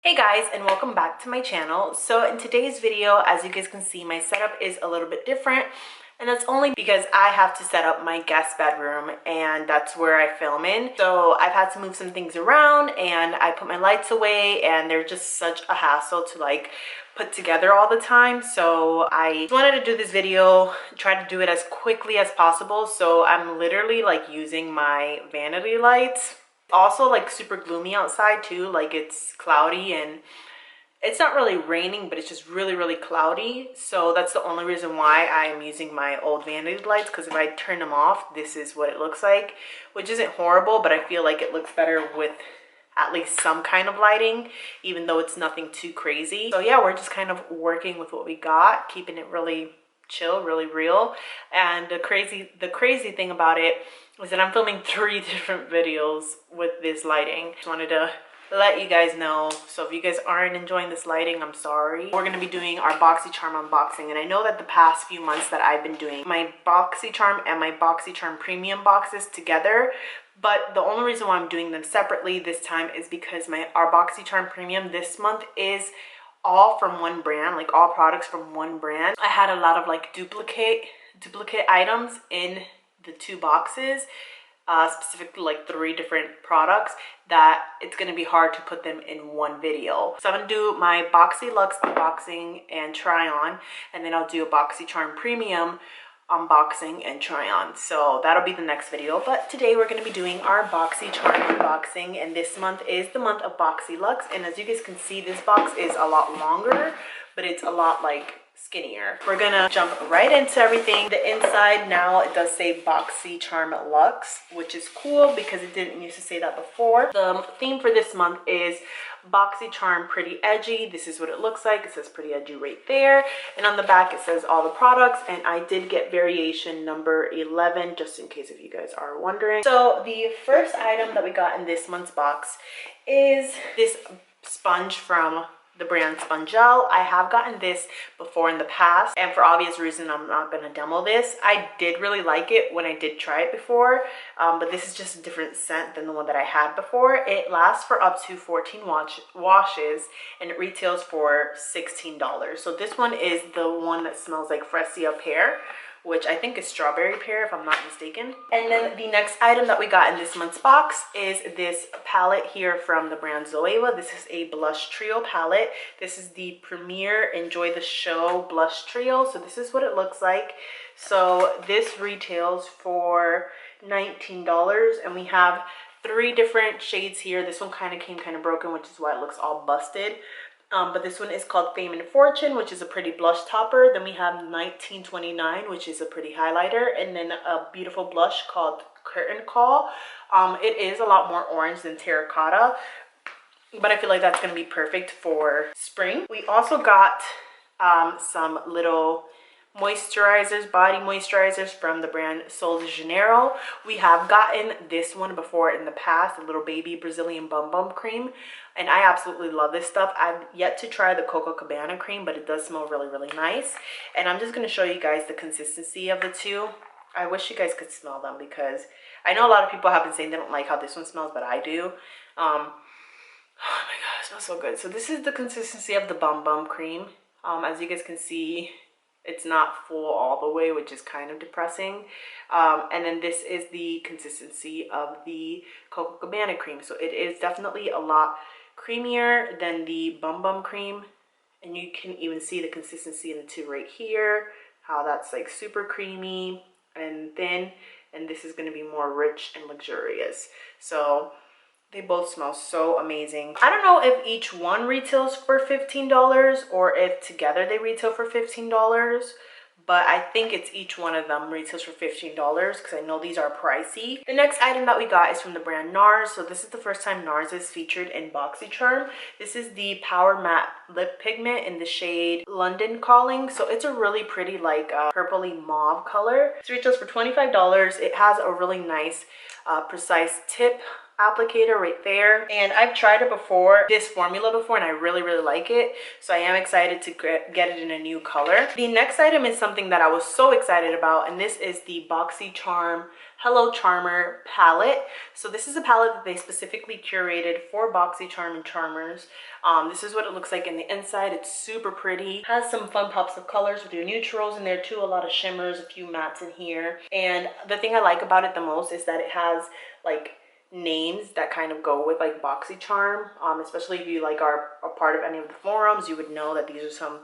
Hey guys, and welcome back to my channel. So in today's video, as you guys can see, my setup is a little bit different, and that's only because I have to set up my guest bedroom, and that's where I film in. So I've had to move some things around, and I put my lights away, and they're just such a hassle to like put together all the time. So I wanted to do this video, try to do it as quickly as possible. So I'm literally like using my vanity lights. Also like super gloomy outside too, like it's cloudy and it's not really raining, but it's just really cloudy. So that's the only reason why I'm using my old vanity lights, because if I turn them off, this is what it looks like, which isn't horrible, but I feel like it looks better with at least some kind of lighting, even though it's nothing too crazy. So yeah, we're just kind of working with what we got, keeping it really chill, really real. And the crazy thing about it is that I'm filming 3 different videos with this lighting. Just wanted to let you guys know. So if you guys aren't enjoying this lighting, I'm sorry. We're gonna be doing our BoxyCharm unboxing, and I know that the past few months that I've been doing my BoxyCharm and my BoxyCharm premium boxes together, but the only reason why I'm doing them separately this time is because our BoxyCharm premium this month is all from one brand, like all products from one brand. I had a lot of like duplicate items in the 2 boxes, specifically like 3 different products that it's going to be hard to put them in one video. So I'm going to do my Boxy Luxe unboxing and try on, and then I'll do a BoxyCharm premium unboxing and try on. So that'll be the next video, but today we're going to be doing our BoxyCharm unboxing, and this month is the month of Boxy Luxe. And as you guys can see, this box is a lot longer, but it's a lot like skinnier. We're gonna jump right into everything. The inside now, it does say BoxyCharm Luxe, which is cool because it didn't used to say that before. The theme for this month is BoxyCharm Pretty Edgy. This is what it looks like. It says Pretty Edgy right there, and on the back it says all the products, and I did get variation number 11 just in case if you guys are wondering. So the first item that we got in this month's box is this sponge from the brand Spongel. I have gotten this before in the past, and for obvious reason I'm not going to demo this. I did really like it when I did try it before, but this is just a different scent than the one that I had before. It lasts for up to 14 washes, and it retails for $16. So this one is the one that smells like fresia pear, which I think is strawberry pear if I'm not mistaken. And then the next item that we got in this month's box is this palette here from the brand Zoeva. This is a blush trio palette. This is the Premier Enjoy the Show blush trio. So this is what it looks like. So this retails for $19, and we have 3 different shades here. This one kind of came kind of broken, which is why it looks all busted. But this one is called Fame and Fortune, which is a pretty blush topper. Then we have 1929, which is a pretty highlighter, and then a beautiful blush called Curtain Call. It is a lot more orange than terracotta, but I feel like that's going to be perfect for spring. We also got some little moisturizers, body moisturizers from the brand Sol de Janeiro. We have gotten this one before in the past, a little baby Brazilian bum bum cream, and I absolutely love this stuff. I've yet to try the Coco Cabana cream, but it does smell really nice. And I'm just going to show you guys the consistency of the 2. I wish you guys could smell them, because I know a lot of people have been saying they don't like how this one smells, but I do. Oh my god, it smells so good. So this is the consistency of the bum bum cream. As you guys can see, it's not full all the way, which is kind of depressing. And then this is the consistency of the Coco Cabana cream. So it is definitely a lot creamier than the Bum Bum cream. And you can even see the consistency in the 2 right here, how that's like super creamy and thin. And this is going to be more rich and luxurious. So they both smell so amazing. I don't know if each one retails for $15 or if together they retail for $15, but I think it's each one of them retails for $15 because I know these are pricey. The next item that we got is from the brand NARS. So this is the first time NARS is featured in BoxyCharm. This is the Power Matte Lip Pigment in the shade London Calling. So it's a really pretty like purpley mauve color. This retails for $25. It has a really nice precise tip applicator right there, and I've tried it before, this formula before, and I really like it. So I am excited to get it in a new color. The next item is something that I was so excited about, and this is the BoxyCharm Hello Charmer palette. So this is a palette that they specifically curated for BoxyCharm and Charmers. This is what it looks like in the inside. It's super pretty. Has some fun pops of colors with your neutrals in there too, a lot of shimmers, a few mattes in here. And the thing I like about it the most is that it has like names that kind of go with like BoxyCharm, especially if you like are a part of any of the forums, you would know that these are some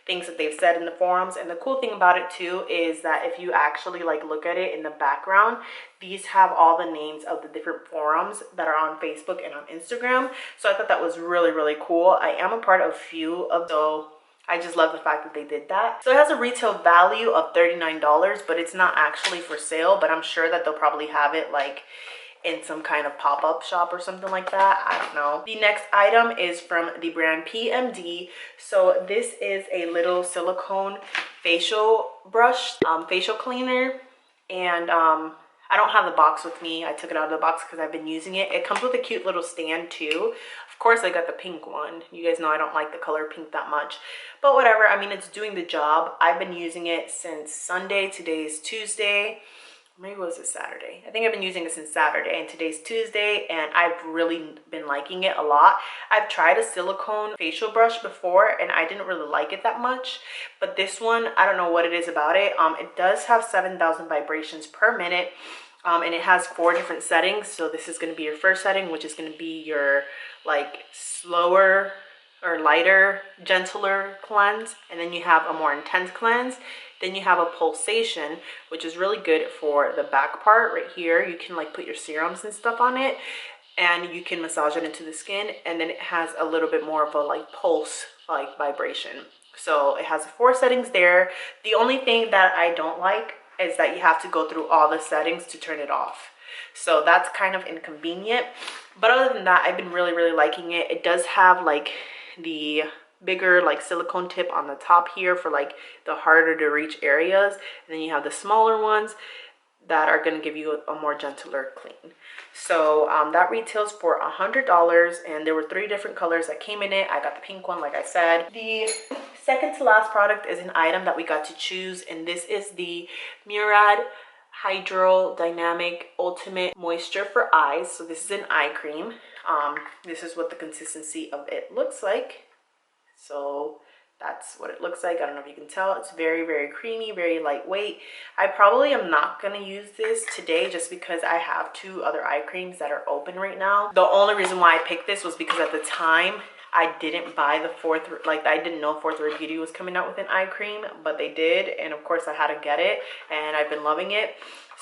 things that they've said in the forums. And the cool thing about it too is that if you actually like look at it in the background, these have all the names of the different forums that are on Facebook and on Instagram. So I thought that was really, really cool. I am a part of a few of those. I just love the fact that they did that. So it has a retail value of $39, but it's not actually for sale, but I'm sure that they'll probably have it like in some kind of pop-up shop or something like that. I don't know. The next item is from the brand PMD. So this is a little silicone facial brush, facial cleaner. And I don't have the box with me. I took it out of the box because I've been using it. It comes with a cute little stand too. Of course, I got the pink one. You guys know I don't like the color pink that much. But whatever, I mean, it's doing the job. I've been using it since Sunday. Today is Tuesday. Maybe was it Saturday? I think I've been using it since Saturday, and today's Tuesday, and I've really been liking it a lot. I've tried a silicone facial brush before and I didn't really like it that much, but this one, I don't know what it is about it. It does have 7,000 vibrations per minute, and it has 4 different settings. So this is going to be your first setting, which is going to be your like slower or lighter, gentler cleanse, and then you have a more intense cleanse. Then you have a pulsation, which is really good for the back part right here. You can like put your serums and stuff on it, and you can massage it into the skin. And then it has a little bit more of a like pulse like vibration. So it has 4 settings there. The only thing that I don't like is that you have to go through all the settings to turn it off. So that's kind of inconvenient. But other than that, I've been really, really liking it. It does have like the bigger like silicone tip on the top here for like the harder to reach areas, and then you have the smaller ones that are going to give you a more gentler clean. So that retails for $100, and there were 3 different colors that came in it. I got the pink one, like I said. The second to last product is an item that we got to choose, and this is the Murad Hydro Dynamic Ultimate Moisture for Eyes. So this is an eye cream. This is what the consistency of it looks like. So that's what it looks like. I don't know if you can tell. It's very, very creamy, very lightweight. I probably am not going to use this today just because I have 2 other eye creams that are open right now. The only reason why I picked this was because at the time I didn't buy the I didn't know Fourth Ray Beauty was coming out with an eye cream, but they did, and of course I had to get it, and I've been loving it.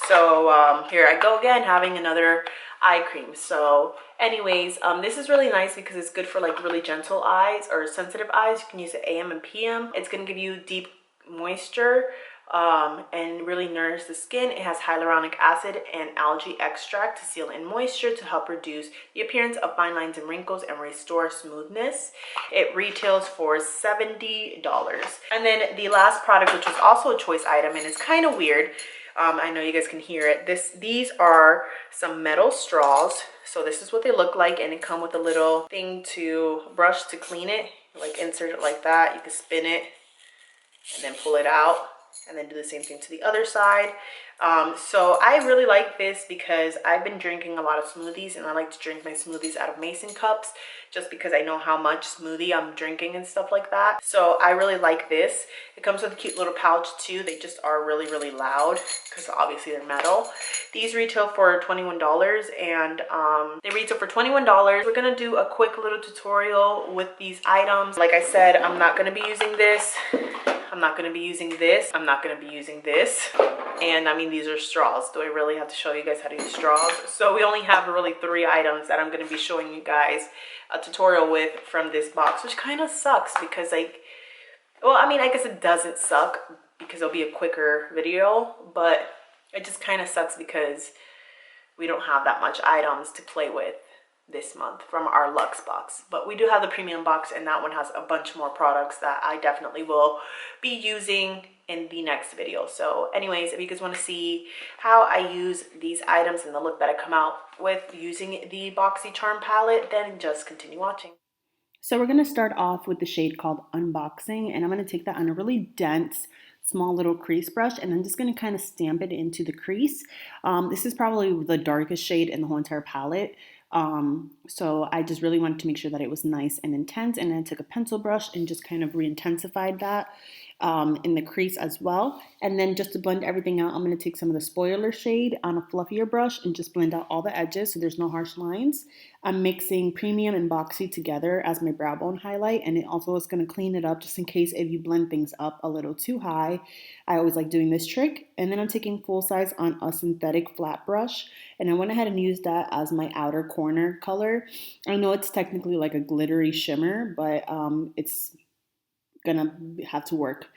So here I go again, having another eye cream. So anyways, this is really nice because it's good for like really gentle eyes or sensitive eyes. You can use it AM and PM. It's going to give you deep moisture and really nourish the skin. It has hyaluronic acid and algae extract to seal in moisture to help reduce the appearance of fine lines and wrinkles and restore smoothness. It retails for $70. And then the last product, which was also a choice item, and it's kind of weird. I know you guys can hear it. These are some metal straws. So this is what they look like, and it come with a little thing to brush to clean it. Like insert it like that. You can spin it and then pull it out, and then do the same thing to the other side. So I really like this because I've been drinking a lot of smoothies, and I like to drink my smoothies out of mason cups just because I know how much smoothie I'm drinking and stuff like that. So I really like this. It comes with a cute little pouch too. They just are really, really loud because obviously they're metal. These retail for $21, and they retail for $21. We're gonna do a quick little tutorial with these items. Like I said, I'm not gonna be using this. I'm not going to be using this. I'm not going to be using this. And I mean, these are straws. Do I really have to show you guys how to use straws? So we only have really 3 items that I'm going to be showing you guys a tutorial with from this box, which kind of sucks because like, well, I mean, I guess it doesn't suck because it'll be a quicker video, but it just kind of sucks because we don't have that much items to play with this month from our Luxe box. But we do have the premium box, and that one has a bunch more products that I definitely will be using in the next video. So anyways, if you guys want to see how I use these items and the look that I come out with using the BoxyCharm palette, then just continue watching. So we're going to start off with the shade called Unboxing, and I'm going to take that on a really dense small little crease brush, and I'm just going to kind of stamp it into the crease. This is probably the darkest shade in the whole entire palette. So I just really wanted to make sure that it was nice and intense, and then I took a pencil brush and just kind of re-intensified that in the crease as well. And then just to blend everything out, I'm going to take some of the spoiler shade on a fluffier brush and just blend out all the edges so there's no harsh lines. I'm mixing Premium and Boxy together as my brow bone highlight, and it also is going to clean it up just in case if you blend things up a little too high. I always like doing this trick. And then I'm taking full size on a synthetic flat brush, and I went ahead and used that as my outer corner color. I know it's technically like a glittery shimmer, but it's gonna have to work.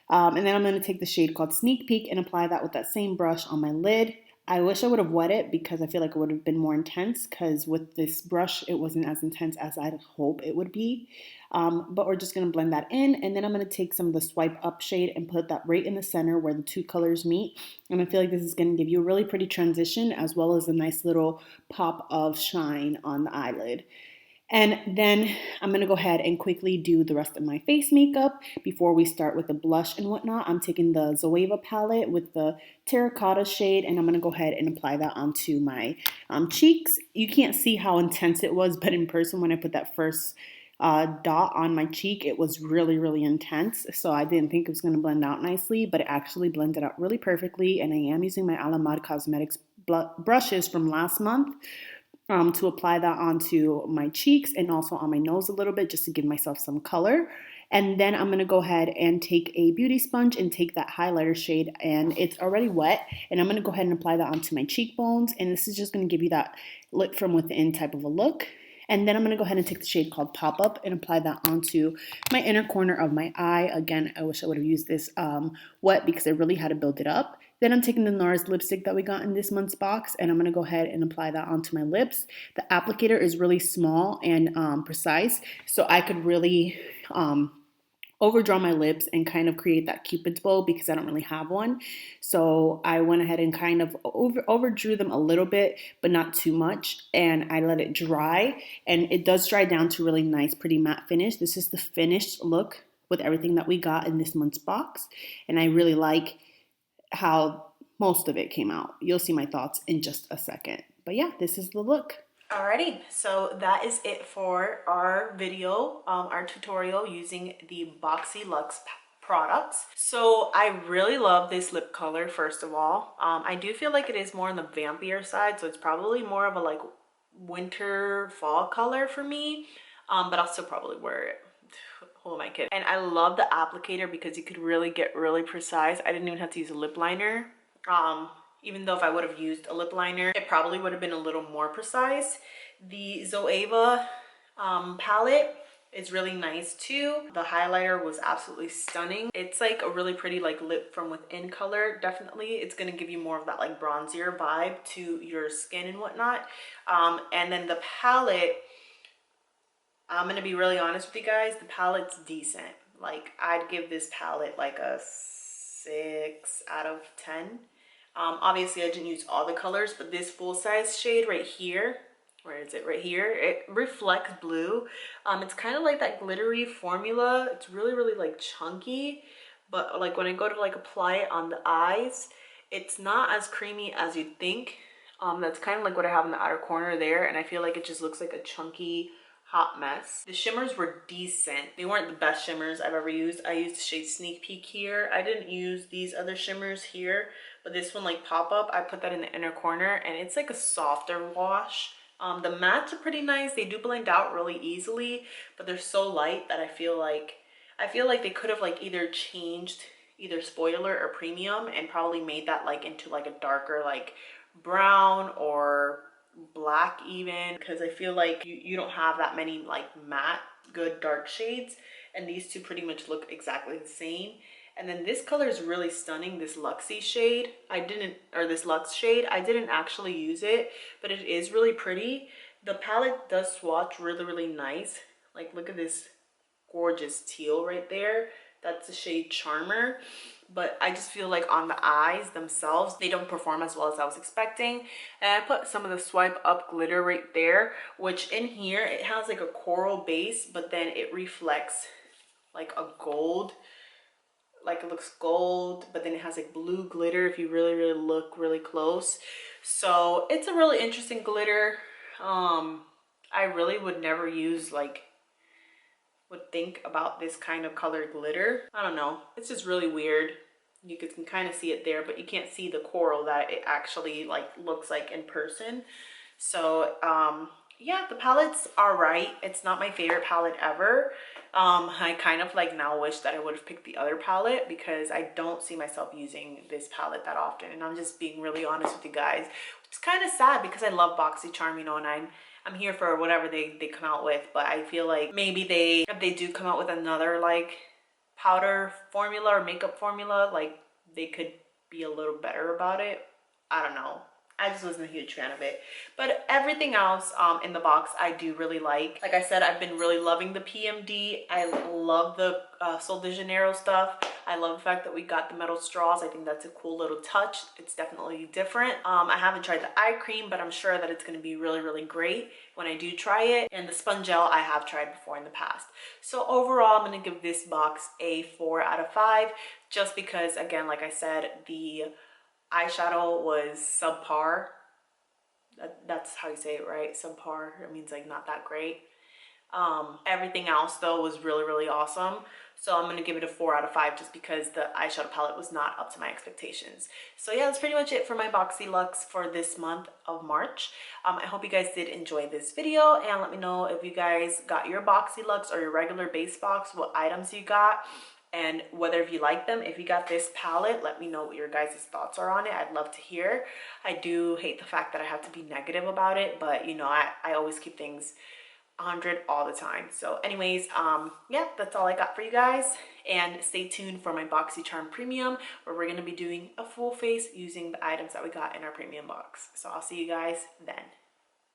And then I'm gonna take the shade called Sneak Peek and apply that with that same brush on my lid. I wish I would have wet it because I feel like it would have been more intense, because with this brush it wasn't as intense as I'd hope it would be. But we're just going to blend that in, and then I'm going to take some of the Swipe Up shade and put that right in the center where the two colors meet. And I feel like this is going to give you a really pretty transition as well as a nice little pop of shine on the eyelid. And then I'm going to go ahead and quickly do the rest of my face makeup before we start with the blush and whatnot. I'm taking the Zoeva palette with the terracotta shade, and I'm going to go ahead and apply that onto my cheeks. You can't see how intense it was, but in person when I put that first dot on my cheek, it was really, really intense. So I didn't think it was going to blend out nicely, but it actually blended out really perfectly. And I am using my Alamad Cosmetics brushes from last month to apply that onto my cheeks and also on my nose a little bit, just to give myself some color. And then I'm going to go ahead and take a beauty sponge and take that highlighter shade, and it's already wet, and I'm going to go ahead and apply that onto my cheekbones, and this is just going to give you that lit from within type of a look. And then I'm going to go ahead and take the shade called Pop Up and apply that onto my inner corner of my eye. Again, I wish I would have used this wet because I really had to build it up. Then I'm taking the NARS lipstick that we got in this month's box, and I'm going to go ahead and apply that onto my lips. The applicator is really small and precise, so I could really overdraw my lips and kind of create that cupid's bow because I don't really have one. So I went ahead and kind of overdrew them a little bit, but not too much, and I let it dry, and it does dry down to really nice, pretty matte finish. This is the finished look with everything that we got in this month's box, and I really like how most of it came out. You'll see my thoughts in just a second. But yeah, this is the look. Alrighty, so that is it for our video, our tutorial using the Boxy Luxe products. So I really love this lip color, first of all. I do feel like it is more on the vampier side, so it's probably more of a like winter fall color for me, but I'll still probably wear it. Who am I kidding? And I love the applicator because you could really get really precise. I didn't even have to use a lip liner. Even though if I would have used a lip liner, it probably would have been a little more precise. The Zoeva palette is really nice too. The highlighter was absolutely stunning. It's like a really pretty like lip from within color. Definitely it's going to give you more of that like bronzier vibe to your skin and whatnot. And then the palette, I'm going to be really honest with you guys, the palette's decent. Like I'd give this palette like a 6 out of 10. Obviously I didn't use all the colors, but this full-size shade right here, where is it? Right here, it reflects blue. It's kind of like that glittery formula. It's really, really like chunky, but like when I go to like apply it on the eyes, it's not as creamy as you'd think. That's kind of like what I have in the outer corner there, and I feel like it just looks like a chunky hot mess. The shimmers were decent. They weren't the best shimmers I've ever used. I used the shade Sneak Peek here. I didn't use these other shimmers here, but this one like Pop Up, I put that in the inner corner, and it's like a softer wash. The mattes are pretty nice. They do blend out really easily, but they're so light that I feel like they could have like either changed either spoiler or premium and probably made that like into like a darker like brown or black even, because I feel like you don't have that many like matte good dark shades, and these two pretty much look exactly the same. And then this color is really stunning, this Luxy shade. This Luxe shade, I didn't actually use it, but it is really pretty. The palette does swatch really, really nice. Like look at this gorgeous teal right there. That's the shade Charmer. But I just feel like on the eyes themselves, they don't perform as well as I was expecting. And I put some of the Swipe Up glitter right there, which in here, it has like a coral base, but then it reflects like a gold like it looks gold, but then it has like blue glitter if you really look really close. So it's a really interesting glitter. I really would never use like would think about this kind of colored glitter. I don't know, it's just really weird. You can kind of see it there, but you can't see the coral that it actually like looks like in person. So yeah, the palettes are right. It's not my favorite palette ever. I kind of like now wish that I would have picked the other palette because I don't see myself using this palette that often, and I'm just being really honest with you guys. It's kind of sad because I love BoxyCharm, you know, and I'm here for whatever they come out with, but I feel like maybe if they do come out with another like powder formula or makeup formula, like they could be a little better about it. I don't know. I just wasn't a huge fan of it. But everything else in the box I do really like. Like I said, I've been really loving the PMD. I love the Sol de Janeiro stuff. I love the fact that we got the metal straws. I think that's a cool little touch. It's definitely different. I haven't tried the eye cream, but I'm sure that it's going to be really great when I do try it. And the sponge gel I have tried before in the past. So overall, I'm going to give this box a 4 out of 5. Just because, again, like I said, the eyeshadow was subpar. That's how you say it, right? Subpar. It means like not that great. Everything else though was really awesome. So I'm gonna give it a 4 out of 5 just because the eyeshadow palette was not up to my expectations. So yeah, that's pretty much it for my Boxy Luxe for this month of March. I hope you guys did enjoy this video, and let me know if you guys got your Boxy Luxe or your regular base box, what items you got, and whether if you like them. If you got this palette, let me know what your guys' thoughts are on it. I'd love to hear. I do hate the fact that I have to be negative about it, but you know, I always keep things 100 all the time. So anyways, yeah, that's all I got for you guys, and stay tuned for my BoxyCharm Premium, where we're going to be doing a full face using the items that we got in our premium box. So I'll see you guys then.